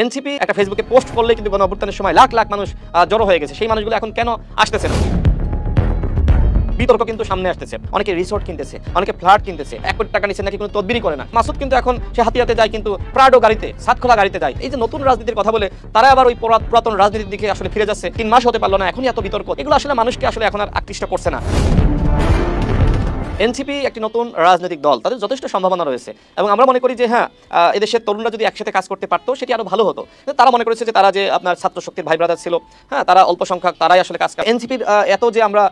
NCP একটা ফেসবুকে post করলে কিন্তু গণঅভ্যুত্থানের সময় লাখ লাখ মানুষ জড়ো হয়ে গেছে। সেই মানুষগুলো এখন কেন আসতেছে না? বিতর্ক কিন্তু সামনে আসতেছে। অনেকে রিসোর্ট কিনতেছে, অনেকে ফ্ল্যাট কিনতেছে, 1 কোটি টাকা নিচে নাকি কোনো তদবিরই করে না। মাসুদ কিন্তু এখন সে হাতিয়াতে যায়, কিন্তু প্রাডো গাড়িতে, সাতখোলা গাড়িতে যায়। এই যে নতুন রাজনীতির কথা বলে তারা আবার ওই পুরাতন রাজনীতির দিকে আসলে ফিরে যাচ্ছে। 3 মাস হতে পারলো না, এখনই এত বিতর্ক। এগুলো আসলে মানুষকে আসলে এখন আর আকৃষ্ট করছে না। এনসিপি একটি নতুন রাজনৈতিক দল, তাদের যথেষ্ট সম্ভাবনা রয়েছে এবং আমরা মনে করি যে হ্যাঁ, এদেশের তরুণরা যদি একসাথে কাজ করতে পারতো সেটি আরো ভালো হতো। তারা মনে করেছে যে তারা যে আপনার ছাত্র শক্তির ভাই ব্রাদার ছিল, হ্যাঁ, তারা অল্প সংখ্যক, তারাই আসলে কাজ করে। এনসিপির এত যে আমরা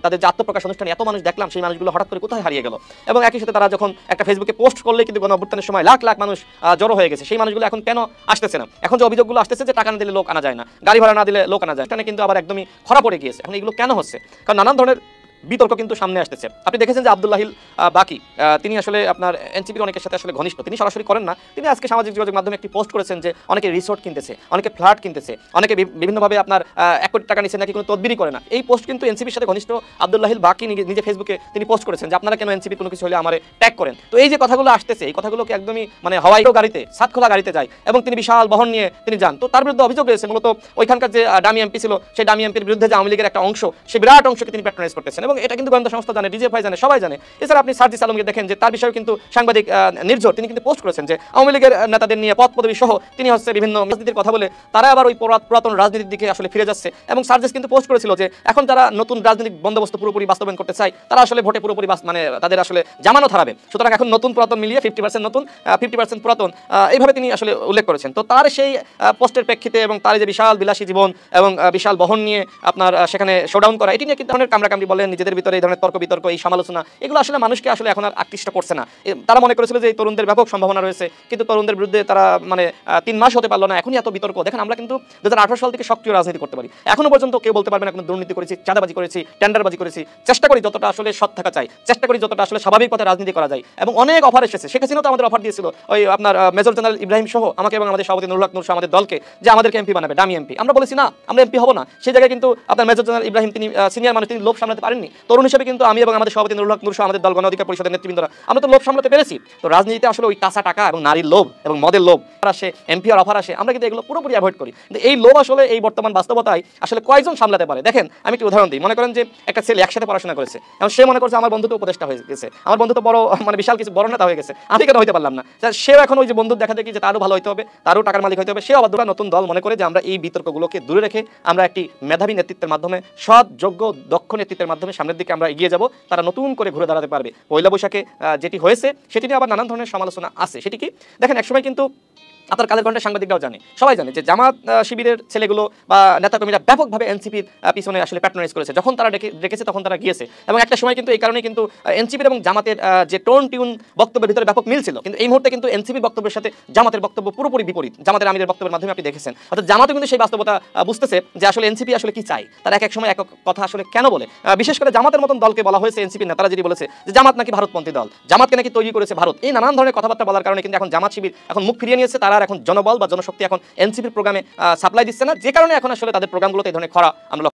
তাদের যে আত্মপ্রকাশ অনুষ্ঠানে এত মানুষ দেখলাম, সেই মানুষগুলো হঠাৎ করে কোথায় হারিয়ে গেল? এবং একই সাথে তারা যখন একটা ফেসবুকে পোস্ট করলে কিন্তু গণঅভ্যুত্থানের সময় লাখ লাখ মানুষ জড়ো হয়ে গেছে। সেই মানুষগুলো এখন কেন আসতেছে না? এখন যে অভিযোগগুলো আসতেছে যে টাকা না দিলে লোক আনা যায় না, গাড়ি ভাড়া না দিলে লোক আনা যায়, এখানে কিন্তু আবার একদমই খরা পড়ে গিয়েছে। এখন এগুলো কেন হচ্ছে? কারণ নানান ধরনের বিতর্ক কিন্তু সামনে আসতেছে। আপনি দেখেছেন যে আব্দুল্লাহিল বাকি, তিনি আসলে আপনার এনসিপির অনেকের সাথে আসলে ঘনিষ্ঠ। তিনি সরাসরি করেন না, তিনি আজকে সামাজিক যোগাযোগ মাধ্যমে একটি পোস্ট করেছেন যে অনেকে রিসোর্ট কিনতেছে, অনেকে ফ্ল্যাট কিনতেছে, অনেকে বিভিন্নভাবে আপনার 1 কোটি টাকা নিচে নাকি কোনো তদবিরই করে না। এই পোস্ট কিন্তু এনসিপির সাথে ঘনিষ্ঠ আব্দুল্লাহিল বাকি নিজে ফেসবুকে তিনি পোস্ট করেছেন যে আপনারা কেন এনসিপি কোনো কিছু হলে আমার ট্যাগ করেন। তো এই যে কথাগুলো আসতেছে, এই কথাগুলোকে একদমই মানে হাওয়াই গাড়িতে, সাতখোলা গাড়িতে যায় এবং তিনি বিশাল বহন নিয়ে তিনি যান। তো তার বিরুদ্ধে অভিযোগ রয়েছে মূলত ওইখানকার যে ডামি এমপি ছিল, সেই ডামি এমপির বিরুদ্ধে যে আওয়ামী লীগের একটা অংশ, সেই বিরাট অংশকে তিনি প্যাট্রোনাইজ করতেছেন এবং এটা কিন্তু গোয়েন্দা সংস্থা জানে, ডিজিএফআই জানে, সবাই জানে। এছাড়া আপনি সার্জিস আলমকে দেখেন যে তার বিষয়ে কিন্তু সাংবাদিক নির্ঝর তিনি কিন্তু পোস্ট করেছেন যে আওয়ামী লীগের নেতাদের নিয়ে পদ পদবি সহ তিনি হচ্ছে বিভিন্ন রাজনীতির কথা বলে তারা আবার ওই পুরাতন রাজনীতির দিকে আসলে ফিরে যাচ্ছে। এবং সার্জিস কিন্তু পোস্ট করেছিল যে এখন যারা নতুন রাজনৈতিক বন্দোবস্ত পুরোপুরি বাস্তবায়ন করতে চায় তারা আসলে ভোটে পুরোপুরি মানে তাদের আসলে জামানত হারাবে। সুতরাং এখন নতুন পুরাতন মিলিয়ে 50% নতুন, 50% পুরাতন, এইভাবে তিনি আসলে উল্লেখ করেছেন। তো তার সেই পোস্টের প্রেক্ষিতে এবং তার যে বিশাল বিলাসী জীবন এবং বিশাল বহন নিয়ে আপনার সেখানে শোডাউন করা, এটি নিয়ে কিন্তু ধরনের কামড়াকামড়ি বলেন, নিজেদের ভিতরে এই ধরনের তর্ক বিতর্ক, এই সমালোচনা, এগুলো আসলে মানুষকে আসলে এখন আর আকৃষ্ট করছে না। তারা মনে করেছিল যে এই তরুণদের ব্যাপক সম্ভাবনা রয়েছে, কিন্তু তরুণদের বিরুদ্ধে তারা মানে 3 মাস হতে পারলো না, এখনই এত বিতর্ক। দেখেন আমরা কিন্তু 2018 সাল থেকে সক্রিয় রাজনীতি করতে পারি, এখনো পর্যন্ত কেউ বলতে পারবে না কোনো দুর্নীতি করেছি, চাঁদাবাজি করেছি, টেন্ডারবাজি করেছি। চেষ্টা করি যতটা আসলে সৎ থাকা চাই, চেষ্টা করি যতটা আসলে স্বাভাবিক পথে রাজনীতি করা যায়। এবং অনেক অফার এসেছে, শেখ হাসিনা তো আমাদের অফার দিয়েছিল, ওই আপনার মেজর জেনারেল ইব্রাহিম সহ আমাকে এবং আমাদের সভাপতি নুরুল হক নূর সহ আমাদের দলকে, যে আমাদেরকে এমপি বানাবে, ডামি এমপি। আমরা বলেছি না, আমরা এমপি হব না। সেই জায়গায় কিন্তু আপনার মেজর জেনারেল ইব্রাহিম, তিনি সিনিয়র মানুষ, তিনি লোভ সামলাতে পারেননি। তরুণ হিসেবে কিন্তু আমি এবং আমাদের সভাপতি নুরুল হক নূর সহ আমাদের দল গণ অধিকার পরিষদের নেতৃবৃন্দরা আমরা তো লোভ সামলাতে পেরেছি। তো রাজনীতিতে আসলে ওই কাঁচা টাকা এবং নারীর লোভ এবং মদের লোভ আসে, এমপি আর অফার আসে, আমরা কিন্তু এগুলো পুরোপুরি অ্যাভয়েড করি। কিন্তু এই লোভ আসলে এই বর্তমান বাস্তবতায় আসলে কয়জন সামলাতে পারে? দেখেন আমি একটি উদাহরণ দিই। মনে করেন যে একটা ছেলে একসাথে পড়াশোনা করেছে এবং সে মনে করছে আমার বন্ধু তো উপদেষ্টা হয়ে গেছে, আমার বন্ধু তো বড় মানে বিশাল কিছু বড় নেতা হয়ে গেছে, আমি কেন হইতে পারলাম না? সেও এখন ওই যে বন্ধুর দেখা দেখি যে তারও ভালো হইতে হবে, তারও টাকার মালিক হইতে হবে। সেও আবার নতুন দল মনে করে যে আমরা এই বিতর্কগুলোকে দূরে রেখে আমরা একটি মেধাবী নেতৃত্বের মাধ্যমে, সৎ, যোগ্য, দক্ষ নেতৃত্বের মাধ্যমে সামনের দিকে আমরা এগিয়ে যাব। তারা নতুন করে ঘুরে দাঁড়াতে পারবে। পয়লা বৈশাখে যেটি হয়েছে সেটি নিয়ে আবার নানান ধরনের সমালোচনা আছে। সেটি কি দেখেন, একসময় কিন্তু আপনার কালের ঘন্টার সাংবাদিকরাও জানে, সবাই জানে যে জামাত শিবিরের ছেলেগুলো বা নেতাকর্মীরা ব্যাপকভাবে এনসিপির পিছনে আসলে প্যাট্রোনাইজ করেছে। যখন তারা ডেকেছে তখন তারা গিয়েছে এবং একটা সময় কিন্তু এই কারণে কিন্তু এনসিপির এবং জামাতের যে টোন টিউন বক্তব্যের ভিতরে ব্যাপক মিল ছিল। কিন্তু এই মুহূর্তে কিন্তু এনসিপির বক্তব্যের সাথে জামাতের বক্তব্য পুরোপুরি বিপরীত। জামাতের আমিরের বক্তব্যের মাধ্যমে আপনি দেখেছেন, অর্থাৎ জামাতও কিন্তু সেই বাস্তবতা বুঝতেছে যে আসলে এনসিপি আসলে কি চাই, তারা এক সময় এক কথা আসলে কেন বলে। বিশেষ করে জামাতের মতন দলকে বলা হয়েছে, এনসিপির নেতারা যেটি বলেছে যে জামাত নাকি ভারতপন্থী দল, জামাতকে নাকি তৈরি করেছে ভারত। এই নানান ধরনের কথাবার্তা বলার কারণে কিন্তু এখন জামাত শিবির এখন মুখ ফিরিয়ে নিয়েছে। তারা এখন জনবল বা জনশক্তি এখন এনসিপির প্রোগ্রামে সাপ্লাই দিচ্ছে না, যে কারণে এখন আসলে তাদের প্রোগ্রামগুলোতে এই ধরনের খরা আমরা